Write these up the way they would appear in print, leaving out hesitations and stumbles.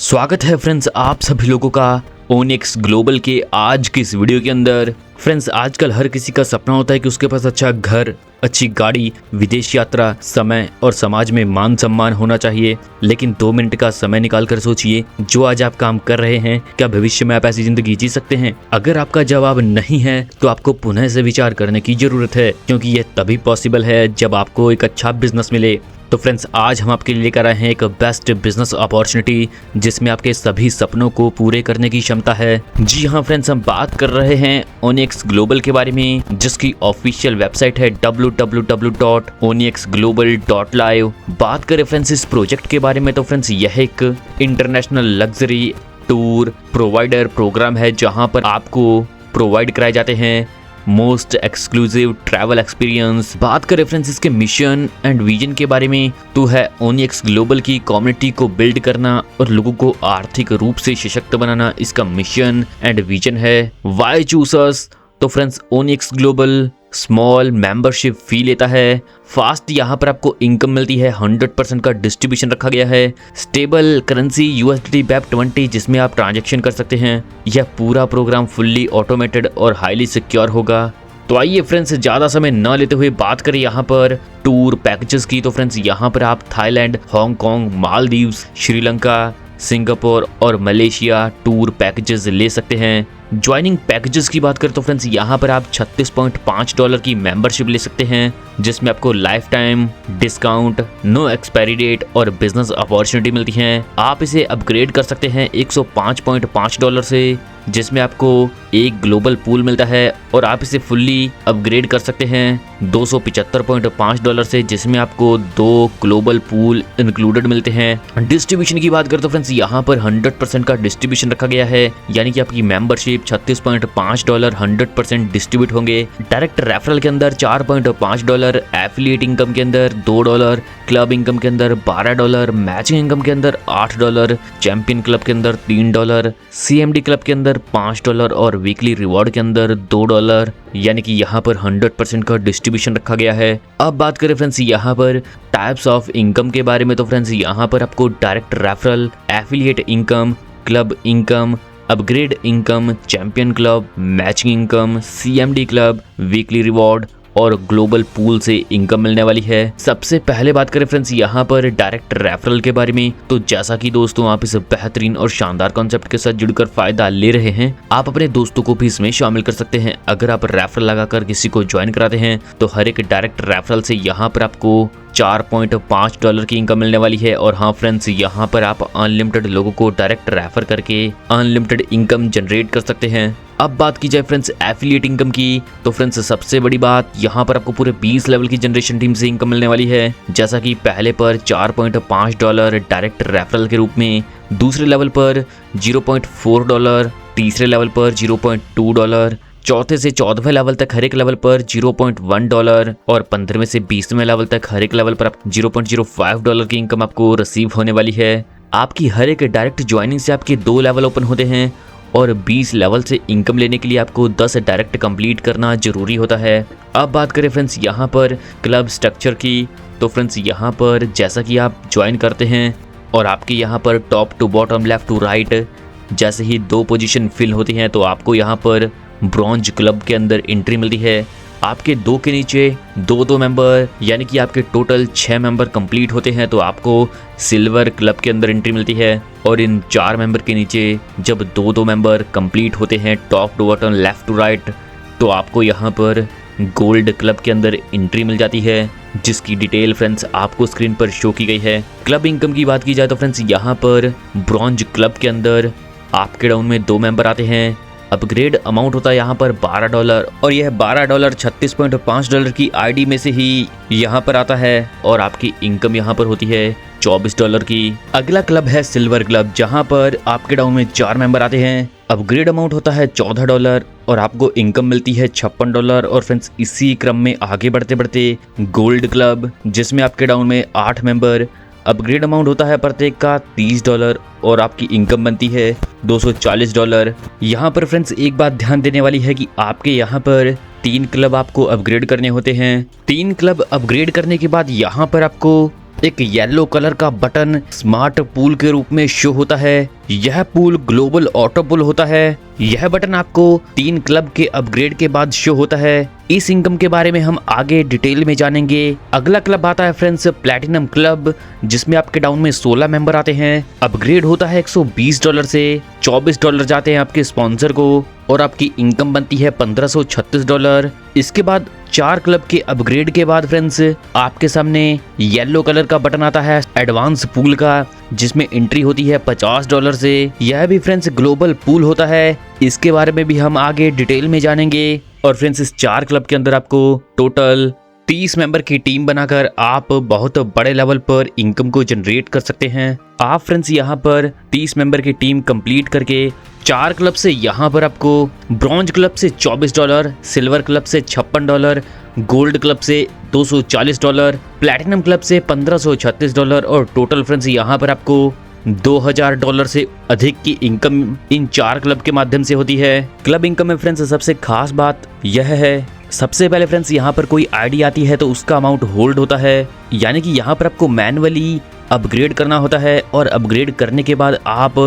स्वागत है फ्रेंड्स आप सभी लोगों का ओनिक्स ग्लोबल के आज की इस वीडियो के अंदर। फ्रेंड्स आजकल हर किसी का सपना होता है कि उसके पास अच्छा घर, अच्छी गाड़ी, विदेश यात्रा, समय और समाज में मान सम्मान होना चाहिए। लेकिन 2 मिनट का समय निकाल कर सोचिए, जो आज आप काम कर रहे हैं क्या भविष्य में आप ऐसी जिंदगी जी सकते हैं? अगर आपका जवाब नहीं है तो आपको पुनः से विचार करने की जरूरत है, क्योंकि यह तभी पॉसिबल है जब आपको एक अच्छा बिजनेस मिले। तो फ्रेंड्स आज हम आपके लिए लेकर आए हैं एक बेस्ट बिजनेस अपॉर्चुनिटी जिसमें आपके सभी सपनों को पूरे करने की क्षमता है। जी हाँ फ्रेंड्स, हम बात कर रहे हैं ओनिक्स ग्लोबल के बारे में, जिसकी ऑफिशियल वेबसाइट है www.onyxglobal.live। बात करें फ्रेंड्स इस प्रोजेक्ट के बारे में तो फ्रेंड्स यह एक international luxury tour provider program है, जहां पर आपको प्रोवाइड कराए जाते हैं मोस्ट एक्सक्लूसिव ट्रैवल एक्सपीरियंस। बात करें फ्रेंड्स इसके मिशन एंड विजन के बारे में तो है ओनिक्स ग्लोबल की कम्युनिटी को बिल्ड करना और लोगों को आर्थिक रूप से सशक्त बनाना इसका मिशन एंड विजन है। व्हाई चूज अस? तो friends onyx global small membership fee लेता है, फास्ट यहाँ पर आपको इनकम मिलती है, 100% का डिस्ट्रीब्यूशन रखा गया है, स्टेबल करेंसी USDT BEP20 जिसमें आप ट्रांजैक्शन कर सकते हैं। यह पूरा प्रोग्राम फुल्ली ऑटोमेटेड और हाईली सिक्योर होगा। तो आइए फ्रेंड्स ज़्यादा समय न लेते हुए बात करें यहाँ पर टूर पैकेजेस की। तो फ्रेंड्स यहाँ पर आप Thailand, Hong Kong, Maldives, Sri Lanka, Singapore और मलेशिया टूर पैकेजेस ले सकते हैं। ज्वाइनिंग पैकेजेस की बात करें तो फ्रेंड्स यहाँ पर आप $36.5 की मेंबरशिप ले सकते हैं, जिसमें आपको lifetime discount, no expiry date और बिजनेस अपॉर्चुनिटी मिलती हैं। आप इसे अपग्रेड कर सकते हैं $105.5 से, जिसमें आपको एक ग्लोबल पूल मिलता है, और आप इसे फुल्ली अपग्रेड कर सकते हैं $275.5 से, जिसमें आपको 2 ग्लोबल पूल इंक्लूडेड मिलते हैं। डिस्ट्रीब्यूशन की बात करें तो फ्रेंड्स यहाँ पर 100% का डिस्ट्रीब्यूशन रखा गया है, यानी कि आपकी मेंबरशिप $36.5 100% डिस्ट्रीब्यूट होंगे। डायरेक्ट रेफरल के अंदर $4.5, एफिलिएट इनकम के अंदर $2, क्लब इनकम के अंदर $12, मैचिंग इनकम के अंदर $8, चैंपियन क्लब के अंदर $3, CMD क्लब के अंदर $5 और वीकली रिवॉर्ड के अंदर $2, यानी कि यहाँ पर 100% का डिस्ट्रीब्यूशन रखा गया है। अब बात करें फ्रेंड्स यहाँ पर टाइप्स ऑफ इनकम के बारे में तो फ्रेंड्स यहाँ पर आपको direct referral, affiliate income, club income, upgrade income, champion club, matching income, CMD club, weekly reward और ग्लोबल पूल से इनकम मिलने वाली है। सबसे पहले बात करें फ्रेंड्स यहाँ पर डायरेक्ट रेफरल के बारे में, तो जैसा कि दोस्तों आप इस बेहतरीन और शानदार कॉन्सेप्ट के साथ जुड़कर फायदा ले रहे हैं, आप अपने दोस्तों को भी इसमें शामिल कर सकते हैं। अगर आप रेफरल लगाकर किसी को ज्वाइन कराते हैं तो हर एक डायरेक्ट रेफरल से यहाँ पर आपको $4.5 की इनकम मिलने वाली है। और हाँ फ्रेंड्स, यहाँ पर आप अनलिमिटेड लोगों को डायरेक्ट रेफर करके अनलिमिटेड इनकम जनरेट कर सकते हैं। अब बात की जाए फ्रेंड्स एफिलिएट इनकम की, तो फ्रेंड्स सबसे बड़ी बात यहाँ पर आपको पूरे 20 लेवल की जनरेशन टीम से इनकम मिलने वाली है। जैसा कि पहले पर $4.5 डायरेक्ट रेफरल के रूप में, दूसरे लेवल पर $0.4, तीसरे लेवल पर $0.2, चौथे से 14वें लेवल तक हर एक लेवल पर $0.1 और 15वें से 20वें लेवल तक हर एक लेवल पर $0.05 की इनकम आपको रिसीव होने वाली है। आपकी हर एक डायरेक्ट ज्वाइनिंग से आपके 2 लेवल ओपन होते हैं और 20 लेवल से इनकम लेने के लिए आपको 10 डायरेक्ट कंप्लीट करना जरूरी होता है। अब बात करें फ्रेंड्स यहाँ पर क्लब स्ट्रक्चर की, तो फ्रेंड्स यहाँ पर जैसा कि आप ज्वाइन करते हैं और आपके यहाँ पर top to bottom, left to right जैसे ही 2 पोजीशन फिल होती हैं तो आपको यहाँ पर ब्रॉन्ज क्लब के अंदर एंट्री मिलती है। आपके 2 के नीचे 2 मेंबर, यानी कि आपके टोटल 6 मेंबर कंप्लीट होते हैं तो आपको सिल्वर क्लब के अंदर एंट्री मिलती है। और इन 4 मेंबर के नीचे जब 2 मेंबर कंप्लीट होते हैं top to bottom, left to right, तो आपको यहाँ पर गोल्ड क्लब के अंदर एंट्री मिल जाती है, जिसकी डिटेल फ्रेंड्स आपको स्क्रीन पर शो की गई है। क्लब इनकम की बात की जाए तो फ्रेंड्स यहाँ पर ब्रॉन्ज क्लब के अंदर आपके डाउन में 2 मेंबर आते हैं। अपग्रेड अमाउंट होता है यहाँ पर $12 और यह $12 $36.5 की ID में से ही यहाँ पर आता है, और आपकी इनकम यहाँ पर होती है $24 की। अगला क्लब है सिल्वर क्लब, जहाँ पर आपके डाउन में 4 मेंबर आते हैं। अपग्रेड अमाउंट होता है $14 और आपको इनकम मिलती है $56। और फ्रेंड्स इसी क्रम में आगे बढ़ते बढ़ते गोल्ड क्लब, जिसमें आपके डाउन में 8 मेंबर, अपग्रेड अमाउंट होता है प्रत्येक का $30 और आपकी इनकम बनती है $240। यहाँ पर फ्रेंड्स एक बात ध्यान देने वाली है कि आपके यहाँ पर 3 क्लब आपको अपग्रेड करने होते हैं। 3 क्लब अपग्रेड करने के बाद यहाँ पर आपको एक येलो कलर का बटन स्मार्ट पूल के रूप में शो होता है। यह पूल ग्लोबल ऑटो पूल होता है। यह बटन आपको 3 क्लब के अपग्रेड के बाद शो होता है। इस इनकम के बारे में हम आगे डिटेल में जानेंगे। अगला क्लब आता है फ्रेंड्स प्लैटिनम क्लब, जिसमें आपके डाउन में 16 मेंबर आते हैं। अपग्रेड होता है $120 से $24 जाते हैं आपके स्पॉन्सर को और आपकी इनकम बनती है $1536। इसके बाद 4 क्लब के अपग्रेड के बाद फ्रेंड्स आपके सामने येलो कलर का बटन आता है एडवांस पूल का, जिसमें एंट्री होती है $50 से। यह भी फ्रेंड्स ग्लोबल पूल होता है। इसके बारे में भी हम आगे डिटेल में जानेंगे। और फ्रेंड्स इस 4 क्लब के अंदर आपको टोटल 30 मेंबर की टीम बनाकर आप बहुत बड़े लेवल पर इनकम को जनरेट कर सकते हैं। आप फ्रेंड्स यहाँ पर 30 मेंबर की टीम कंप्लीट करके 4 क्लब से यहाँ पर आपको ब्रॉन्ज क्लब से $24, सिल्वर क्लब से $56, गोल्ड क्लब से $240, प्लैटिनम क्लब से $1536 और टोटल फ्रेंड्स यहाँ पर आपको $2000 से अधिक की इनकम इन 4 क्लब के माध्यम से होती है। क्लब इनकम में फ्रेंड्स सबसे खास बात यह है, सबसे पहले फ्रेंड्स यहाँ पर कोई आईडी आती है तो उसका अमाउंट होल्ड होता है, यानी कि यहाँ पर आपको मैनुअली अपग्रेड करना होता है और अपग्रेड करने के बाद आप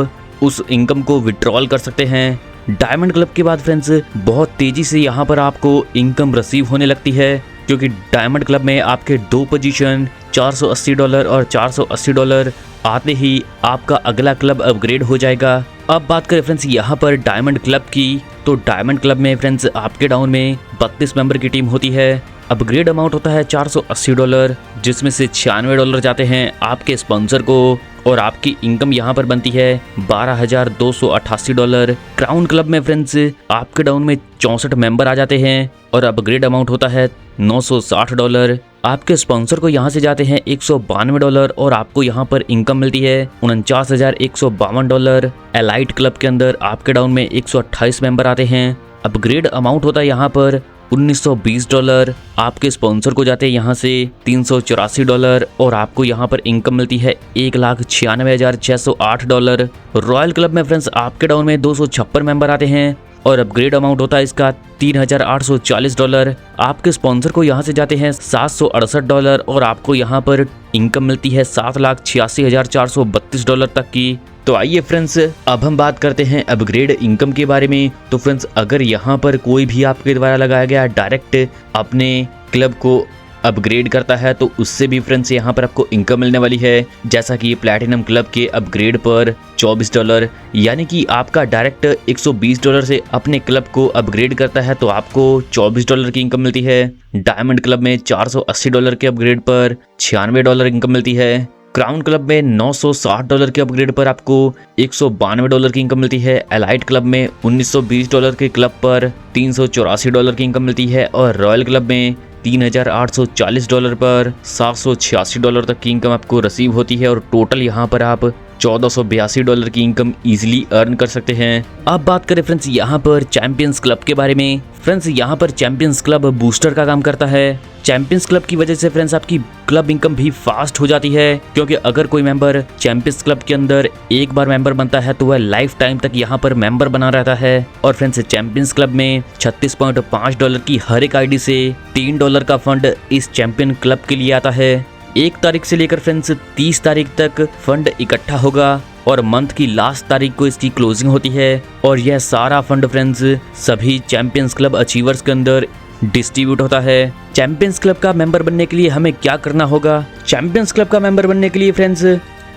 उस इनकम को विड्रॉल कर सकते हैं। डायमंड क्लब के बाद फ्रेंड्स बहुत तेजी से यहाँ पर आपको इनकम रिसीव होने लगती है, क्योंकि डायमंड क्लब में आपके 2 पोजीशन $480 और $480 आते ही आपका अगला क्लब अपग्रेड हो जाएगा। अब बात करें फ्रेंड्स यहाँ पर डायमंड क्लब की, तो डायमंड क्लब में फ्रेंड्स आपके डाउन में 32 मेंबर की टीम होती है। अपग्रेड अमाउंट होता है $480, जिसमें से $96 जाते हैं आपके स्पॉन्सर को और आपकी इनकम यहाँ पर बनती है $12,288। क्राउन क्लब में फ्रेंड्स आपके डाउन में 64 मेंबर आ जाते हैं और अपग्रेड अमाउंट होता है $960। आपके स्पॉन्सर को यहाँ से जाते हैं $192 और आपको यहाँ पर इनकम मिलती है $49,152। एलाइट क्लब के अंदर आपके डाउन में 128 मेंबर आते हैं। अपग्रेड अमाउंट होता है यहाँ पर $1920। आपके स्पॉन्सर को जाते हैं यहाँ से $384 और आपको यहाँ पर इनकम मिलती है $1,96,608। रॉयल क्लब में फ्रेंड्स आपके डाउन में 256 मेंबर आते हैं और अपग्रेड अमाउंट होता है इसका $3,840। आपके स्पॉन्सर को यहाँ से जाते हैं $768 और आपको यहाँ पर इनकम मिलती है $7,86,432 तक की। तो आइए फ्रेंड्स अब हम बात करते हैं अपग्रेड इनकम के बारे में। तो फ्रेंड्स अगर यहाँ पर कोई भी आपके द्वारा लगाया गया डायरेक्ट अपने क्लब को अपग्रेड करता है तो उससे भी फ्रेंड्स यहाँ पर आपको इनकम मिलने वाली है, जैसा कि प्लैटिनम क्लब के अपग्रेड पर $24, यानी कि आपका डायरेक्ट $120 से अपने क्लब को अपग्रेड करता है तो आपको $24 की इनकम मिलती है। डायमंड क्लब में $480 के अपग्रेड पर $96 इनकम मिलती है। क्राउन क्लब में $960 के अपग्रेड पर आपको $192 की इनकम मिलती है। एलाइट क्लब में $1920 के क्लब पर $384 की इनकम मिलती है और रॉयल क्लब में $3,840 पर $786 तक की इनकम आपको रिसीव होती है और टोटल यहाँ पर आप $1,482 की इनकम इजीली अर्न कर सकते हैं। अब बात करें फ्रेंड्स यहाँ पर चैंपियंस क्लब के बारे में। फ्रेंड्स यहाँ पर चैंपियंस क्लब बूस्टर का काम करता है। चैंपियंस क्लब की वजह से फ्रेंड्स आपकी क्लब इनकम भी फास्ट हो जाती है, क्योंकि अगर कोई मेंबर चैंपियंस क्लब के अंदर एक बार मेंबर बनता है तो वह लाइफ टाइम तक यहाँ पर मेंबर बना रहता है। और फ्रेंड्स चैंपियंस क्लब में $36.5 की हर एक आईडी से $3 का फंड इस चैंपियन क्लब के लिए आता है। 1 तारीख से लेकर फ्रेंड्स 30 तारीख तक फंड इकट्ठा होगा और मंथ की लास्ट तारीख को इसकी क्लोजिंग होती है और यह सारा फंड फ्रेंड्स सभी चैंपियंस क्लब अचीवर्स के अंदर डिस्ट्रीब्यूट होता है। चैंपियंस क्लब का मेंबर बनने के लिए हमें क्या करना होगा? चैंपियंस क्लब का मेंबर बनने के लिए फ्रेंड्स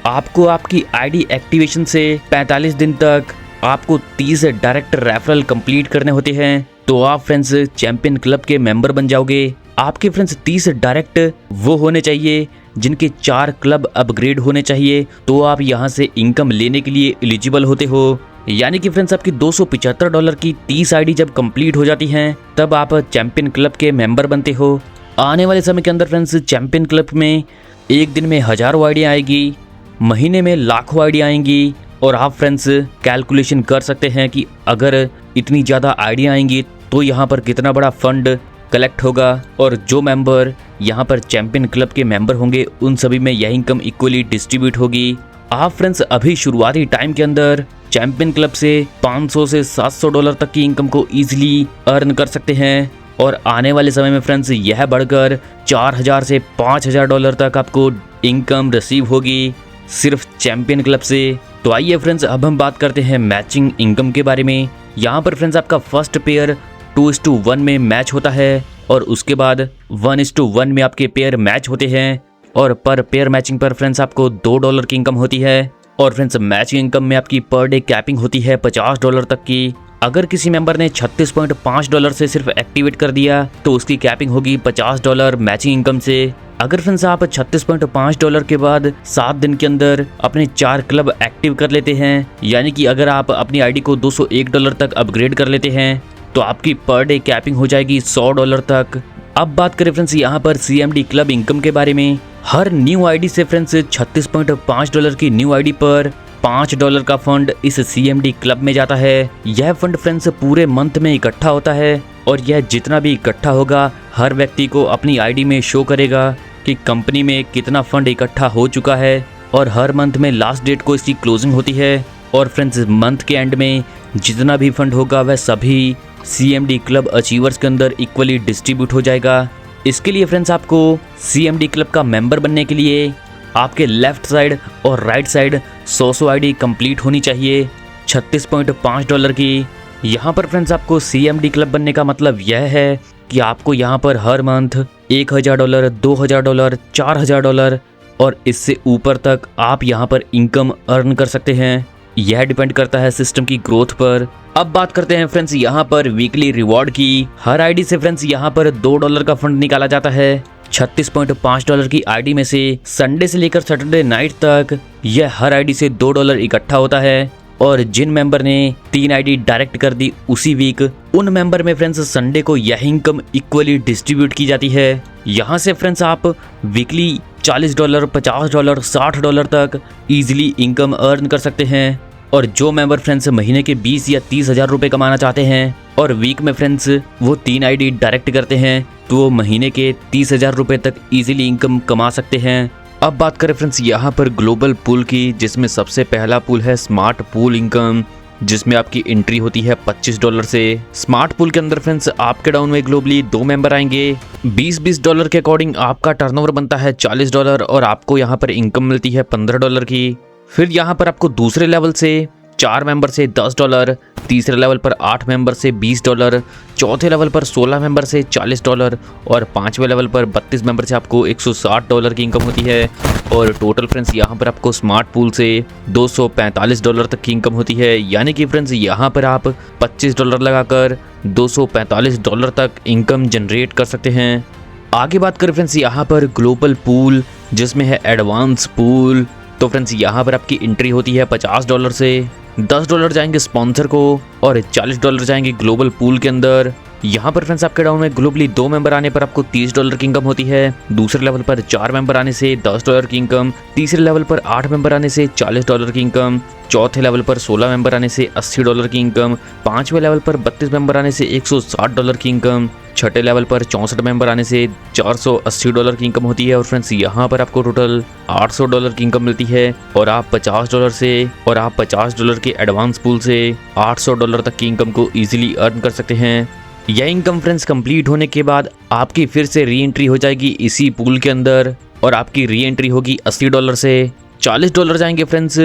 आपको आपकी आईडी एक्टिवेशन से 45 दिन तक आपको 30 डायरेक्ट रेफरल कंप्लीट करने होते हैं, तो आप फ्रेंड्स चैंपियन क्लब के मेंबर बन जाओगे। आपके फ्रेंड्स 30 डायरेक्ट वो होने चाहिए जिनके 4 क्लब अपग्रेड होने चाहिए, तो आप यहाँ से इनकम लेने के लिए एलिजिबल होते हो। यानी कि फ्रेंड्स आपकी $275 की 30 आईडी जब कंप्लीट हो जाती हैं तब आप चैंपियन क्लब के मेंबर बनते हो। आने वाले समय के अंदर फ्रेंड्स चैंपियन क्लब में एक दिन में हजारों आईडियाँ आएगी, महीने में लाखों आईडियाँ आएंगी और आप फ्रेंड्स कैलकुलेशन कर सकते हैं कि अगर इतनी ज़्यादा आईडियाँ आएंगी तो यहाँ पर कितना बड़ा फंड कलेक्ट होगा और जो मेंबर यहाँ पर चैंपियन क्लब के मेंबर होंगे उन सभी में यह इनकम इक्वली डिस्ट्रीब्यूट होगी। आप फ्रेंड्स अभी शुरुआती टाइम के अंदर चैंपियन क्लब से $500 से $700 तक की इनकम को ईजिली अर्न कर सकते हैं और आने वाले समय में फ्रेंड्स यह बढ़कर $4,000 से $5,000 तक आपको इनकम रिसीव होगी सिर्फ चैंपियन क्लब से। तो आइए फ्रेंड्स अब हम बात करते हैं मैचिंग इनकम के बारे में। यहाँ पर फ्रेंड्स आपका फर्स्ट पेयर 2:1 में मैच होता है और उसके बाद 1:1 में आपके पेयर मैच होते हैं और पर पेयर मैचिंग पर फ्रेंड्स आपको $2 की इनकम होती है। और फ्रेंड्स मैचिंग इनकम में आपकी पर डे कैपिंग होती है $50 तक की। अगर किसी मेंबर ने $36.5 से सिर्फ एक्टिवेट कर दिया तो उसकी कैपिंग होगी $50 मैचिंग इनकम से। अगर फ्रेंड्स आप $36.5 के बाद 7 दिन के अंदर अपने 4 क्लब एक्टिव कर लेते हैं, यानी कि अगर आप अपनी आईडी को $201 तक अपग्रेड कर लेते हैं तो आपकी पर डे कैपिंग हो जाएगी $100 तक। अब बात करें फ्रेंड्स यहाँ पर CMD क्लब इनकम के बारे में। हर न्यू आईडी से फ्रेंड्स $36.5 की न्यू आईडी पर $5 का फंड इस CMD क्लब में जाता है। यह फंड फ्रेंड्स पूरे मंथ में इकट्ठा होता है और यह जितना भी इकट्ठा होगा हर व्यक्ति को अपनी आईडी में शो करेगा कि कंपनी में कितना फंड इकट्ठा हो चुका है और हर मंथ में लास्ट डेट को इसकी क्लोजिंग होती है। और फ्रेंड्स मंथ के एंड में जितना भी फंड होगा वह सभी CMD क्लब अचीवर्स के अंदर इक्वली डिस्ट्रीब्यूट हो जाएगा। इसके लिए फ्रेंड्स आपको CMD क्लब का मेंबर बनने के लिए आपके लेफ्ट साइड और राइट साइड 100 आईडी कंप्लीट होनी चाहिए $36.5 की। यहाँ पर फ्रेंड्स आपको CMD क्लब बनने का मतलब यह है कि आपको यहाँ पर हर मंथ $1000, $2000, $4000 और इससे ऊपर तक आप यहाँ पर इनकम अर्न कर सकते हैं। यह डिपेंड करता है सिस्टम की ग्रोथ पर। अब बात करते हैं फ्रेंड्स यहाँ पर वीकली रिवॉर्ड की। हर आईडी से फ्रेंड्स यहाँ पर $2 का फंड निकाला जाता है। $36.5 की आईडी में से संडे से लेकर सैटरडे नाइट तक यह हर आईडी से $2 इकट्ठा होता है। और जिन मेंबर ने 3 आईडी डायरेक्ट कर दी उसी वीक, उन मेंबर में फ्रेंड्स संडे को यह इनकम इक्वली डिस्ट्रीब्यूट की जाती है। यहाँ से फ्रेंड्स आप वीकली $40, $50, $60 तक इजीली इनकम अर्न कर सकते हैं। और जो मेंबर फ्रेंड्स महीने के 20 या 30 हज़ार रुपये कमाना चाहते हैं और वीक में फ्रेंड्स वो 3 आईडी डायरेक्ट करते हैं तो वो महीने के 30,000 रुपये तक इजीली इनकम कमा सकते हैं। अब बात करें फ्रेंड्स यहाँ पर ग्लोबल पूल की, जिसमें सबसे पहला पूल है स्मार्ट पूल इनकम, जिसमें आपकी एंट्री होती है $25 से। स्मार्ट पूल के अंदर फ्रेंड्स आपके डाउन में ग्लोबली 2 मेंबर आएंगे। $20 के अकॉर्डिंग आपका टर्नओवर बनता है $40 और आपको यहाँ पर इनकम मिलती है $15 की। फिर यहाँ पर आपको दूसरे लेवल से 4 मेंबर से $10, तीसरे लेवल पर 8 मेंबर से $20, चौथे लेवल पर 16 मेंबर से $40 और 5वें लेवल पर 32 मेंबर से आपको $160 की इनकम होती है। और टोटल फ्रेंड्स यहाँ पर आपको स्मार्ट पूल से $245 तक की इनकम होती है, यानी कि फ्रेंड्स यहाँ पर आप $25 लगाकर $245 तक इनकम जनरेट कर सकते हैं। आगे बात करें फ्रेंड्स यहाँ पर ग्लोबल पूल, जिसमें है एडवांस पूल। तो फ्रेंड्स यहाँ पर आपकी एंट्री होती है $50 से। $10 जाएंगे स्पॉन्सर को और $40 जाएंगे ग्लोबल पूल के अंदर। यहाँ पर फ्रेंड्स आपके डाउन में ग्लोबली 2 मेंबर आने पर आपको $30 की इनकम होती है। दूसरे लेवल पर 4 मेंबर आने से $10 की इनकम, तीसरे लेवल पर 8 मेंबर आने से $40 की इनकम, चौथे लेवल पर 16 मेंबर आने से $80 की इनकम, 5वें लेवल पर 32 मेंबर आने से $160 की इनकम, छठे लेवल पर 64 मेंबर आने से $480 की इनकम होती है। और फ्रेंड्स यहाँ पर आपको टोटल $800 की इनकम मिलती है और आप $50 के एडवांस पूल से $800 तक की इनकम को इजीली अर्न कर सकते हैं। यह इनकम फ्रेंड्स कंप्लीट होने के बाद आपकी फिर से री एंट्री हो जाएगी इसी पूल के अंदर और आपकी री एंट्री होगी $80 से। $40 जाएंगे फ्रेंड्स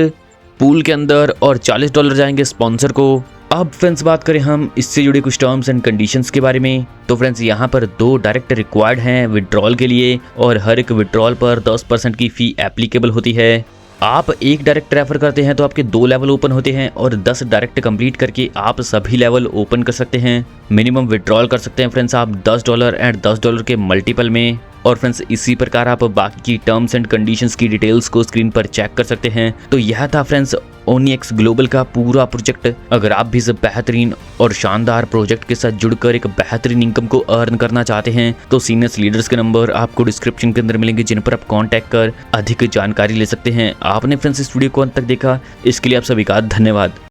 पूल के अंदर और $40 जाएंगे स्पॉन्सर को। अब फ्रेंड्स बात करें हम इससे जुड़े कुछ टर्म्स एंड कंडीशंस के बारे में। तो फ्रेंड्स यहाँ पर 2 डायरेक्ट रिक्वायर्ड हैं विड्रॉल के लिए और हर एक विड्रॉल पर 10% की फ़ी एप्लीकेबल होती है। आप एक डायरेक्ट रेफर करते हैं तो आपके 2 लेवल ओपन होते हैं और 10 डायरेक्ट कंप्लीट करके आप सभी लेवल ओपन कर सकते हैं। मिनिमम विड्रॉल कर सकते हैं फ्रेंड्स आप $10 एंड $10 के मल्टीपल में। और फ्रेंड्स इसी प्रकार आप बाकी की टर्म्स एंड कंडीशंस की डिटेल्स को स्क्रीन पर चेक कर सकते हैं। तो यह था फ्रेंड्स OniX ग्लोबल का पूरा प्रोजेक्ट। अगर आप भी इस बेहतरीन और शानदार प्रोजेक्ट के साथ जुड़कर एक बेहतरीन इनकम को अर्न करना चाहते हैं तो सीनियर्स लीडर्स के नंबर आपको डिस्क्रिप्शन के अंदर मिलेंगे, जिन पर आप कांटेक्ट कर अधिक जानकारी ले सकते हैं। आपने फ्रेंड्स इस वीडियो को अंत तक देखा, इसके लिए आप सभी का धन्यवाद।